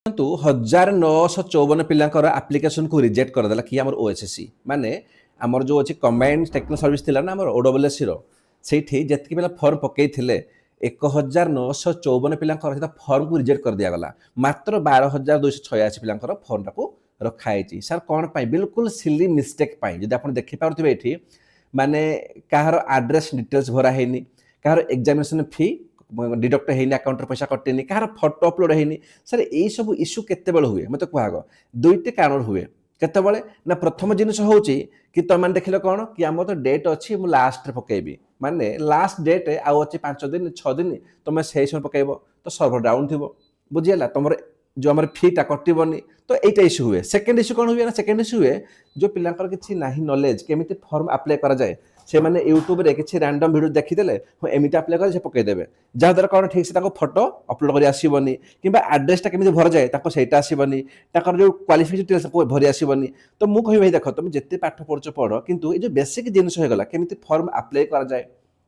କିନ୍ତୁ 1954 ପିଲାଙ୍କର ଆପ୍ଲିକେସନ୍ କୁ ରିଜେକ୍ଟ କରିଦେଲା କି ଆମର ଓଏସଏସସି ମାନେ ଆମର ଯେଉଁ ଅଛି କମ୍ବାଇନ୍ଡ ଟେକ୍ନିକାଲ ସର୍ଭିସ ଥିଲା ନା ଆମର ଓଡବ୍ଲ୍ୟୁଏସସି ର ସେଇଠି ଯେତିକି ପିଲା ଫର୍ମ ପକେଇଥିଲେ 1954 ପିଲାଙ୍କର ସେଟା ଫର୍ମକୁ ରିଜେକ୍ଟ କରିଦିଆଗଲା ମାତ୍ର 12,286 ପିଲାଙ୍କର ଫର୍ମଟାକୁ ରଖାଯାଇଛି ସାର୍ କ'ଣ ପାଇଁ ବିଲକୁଲ ସିଲି ମିଷ୍ଟେକ୍ ପାଇଁ ଯଦି ଆପଣ ଦେଖିପାରୁଥିବେ ଏଠି ମାନେ କାହାର ଆଡ୍ରେସ୍ ଡିଟେଲ୍ସ ଭରା ହେଇନି କାହାର ଏକ୍ଜାମିନେସନ୍ ଫି डिडक्ट होनी आकाउंट पैसा कटेनि कहार फटो अपलोड होनी सर यही सब इश्यू केतेबेले हुए मत कहग दुईटी कारण हुए केतेबेले ना प्रथम जिनस हूँ कि तुम मैंने देख कौन कि आम तो डेट अच्छी मुझे लास्ट पकेबी माने लास्ट डेट आउ अच्छी 5 दिन 6 दिन तुम से समय पकेब तो सर्वर डाउन थी बुझीगला तुम जो आम फीटा कटबनी तो यहाँ इश्यू हुए सेकेंड इश्यू कौन हुए ना सेकेंड इश्यू हुए जो पिलांकर किसी ना नॉलेज केमी फॉर्म अप्लाई कराए से मैंने यूट्यूब रे किसी रैंडम वीडियो देखीदेले एमती अप्लाई कर पकईदेवे जहाँद्वारा कौन ठीक से फोटो अपलोड कर आसबनी कि आड्रेसटा केमी भर जाए सहीटा आसबनी जो क्वालिफिकेशन भरी आसबनी तो मुझे कह भाई देख तुम जिते पाठ पढ़ुच पढ़ कितु ये बेसिक जिनस होगा केमी फॉर्म अप्लाई कराए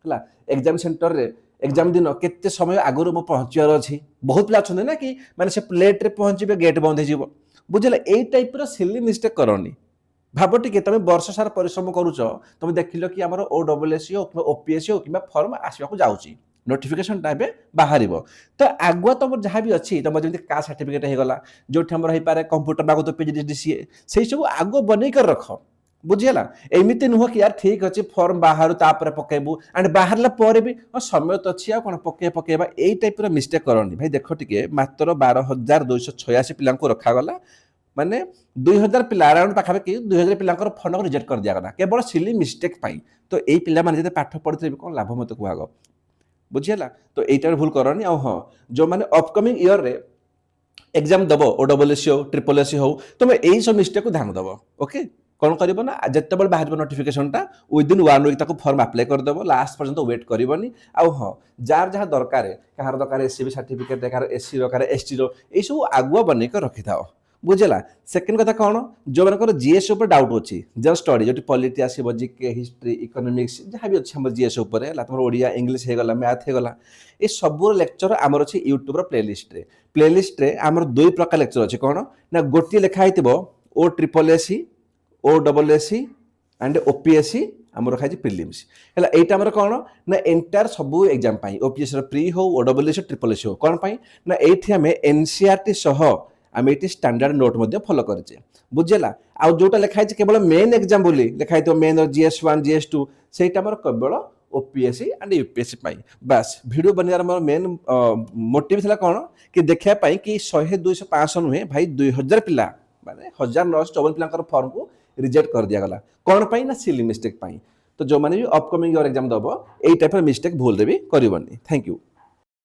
है एग्जाम सेंटर रे एग्जाम दिन केते समय आगुरी मो पहुँचार अच्छी बहुत पिला अच्छा ना कि माने से लेट्रे पहुँचे गेट बंद हो बुझे यही टाइप सिली मिस्टेक करनी भाव टी तुम वर्ष सारा परिश्रम करुच तुम देख लो कि आम ओडब्ल्यूएससी हो ओपीएससी हो कि फर्म आसवाक जाऊँगी नोटिफिकेशन बाहर तो आगुआ तुम जहाँ भी अच्छी तुम जमी कास्ट सर्टिफिकेट होगा जो होपे कंप्यूटर बागत पीजीडीसीए से सब आगुआ बनईकर रख बुझीगला एमती नुह कि यार ठीक अच्छे फर्म बाहर तापर पकेबू एंड बाहर भी समय तो अच्छी कौन पकेबा यही टाइप मिस्टेक करनी भाई देख टे मात्र 12,286 पिला रखागला माने 2000 पिला अराउंड पाखापाखि 2000 पिला फंड को रिजेक्ट कर दिया केवल सिली मिस्टेक पाई तो यही पिला माने पाठ पढ़ते कौन लाभ मत कहग बुझीगला तो यहीटा भूल करनी आ हाँ जो मैंने अपकमिंग इयर रे एग्जाम दब ओडब्ल्यूएससी हो ट्रिपल एससी हो तुम यही सब मिस्टेक को ध्यान दब ओके कौन कर ना जिते बाहर नोटिफिकेशनटा विदिन 1 वीक फर्म अप्लाई करदेव लास्ट पर्यंत वेट करनी आ हाँ जार जहाँ दरकार कहार दरकार एससीबी सर्टिफिकेट कहार एससी कार एसटी यही सब आगुआ बनईक रखि था बुझेगा सेकेंड कथा कौन जो मैंने जीएस डाउट अच्छी जनरल स्टडी जो पॉलिटी आसो जीके हिस्ट्री इकोनॉमिक्स जहाँ भी अच्छे जीएस तुम ओडिया इंग्लिश होगला मैथ होगला ये सब लेक्चर आमर अच्छे यूट्यूब प्लेलिस्ट रे आमर 2 प्रकार लेक्चर अच्छे कौन ना गोटे लिखाई ओ ट्रिपल एससी ओ डबल एससी एंड ओपीएससी आमर रखा प्रिलिम्स है यहाँ आमर कौन ना एंटायर सब एग्जाम ओपीएससी प्री हो ओडब्ल्यूएससी ट्रिपल एससी हो कौन ना ये आम एनसीईआरटी सह आम ये स्टैंडर्ड नोट फॉलो करें बुझेगा आउ जोटा लिखाई केवल मेन एग्जाम बोली लिखाई मेन GS1 GS2 से केवल ओपीएससी एंड यूपीएससी बास वीडियो बनवार मोर मेन मोटिव था कौन कि देखापी कि 100 200 500 नुहे भाई 2000 पिला माने 1954 पिला फॉर्म को रिजेक्ट कर दिया कौन पाई ना सिली मिस्टेक पाई तो जो मैंने भी अपकमिंग इयर एग्जाम दब यही टाइप मिस्टेक भूल देवी करनी थैंक यू।